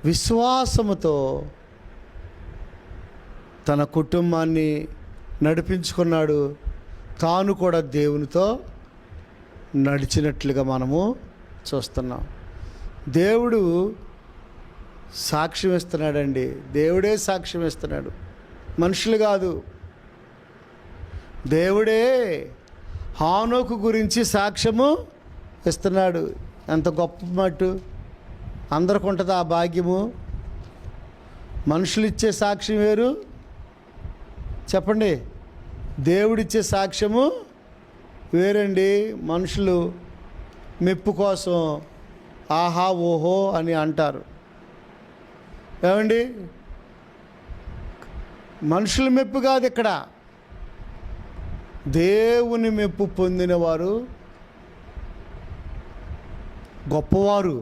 విశ్వాసముతో తన కుటుంబాన్ని నడిపించుకున్నాడు. తాను కూడా దేవునితో నడిచినట్లుగా మనము చూస్తున్నాం. దేవుడు సాక్ష్యం ఇస్తున్నాడండి. దేవుడే సాక్ష్యం ఇస్తున్నాడు, మనుషులు కాదు. దేవుడే హానోకు గురించి సాక్ష్యము ఇస్తున్నాడు. ఎంత గొప్ప మట్టు! అందరికి ఉంటుంది ఆ భాగ్యము. మనుషులు ఇచ్చే సాక్ష్యం వేరు, చెప్పండి. దేవుడిచ్చే సాక్ష్యము వేరండి. మనుషులు మెప్పు కోసం ఆహా ఓహో అని అంటారు. ఏమండి, మనుషుల మెప్పు కాదు ఇక్కడ. దేవుని మెప్పు పొందినవారు గొప్పవారు.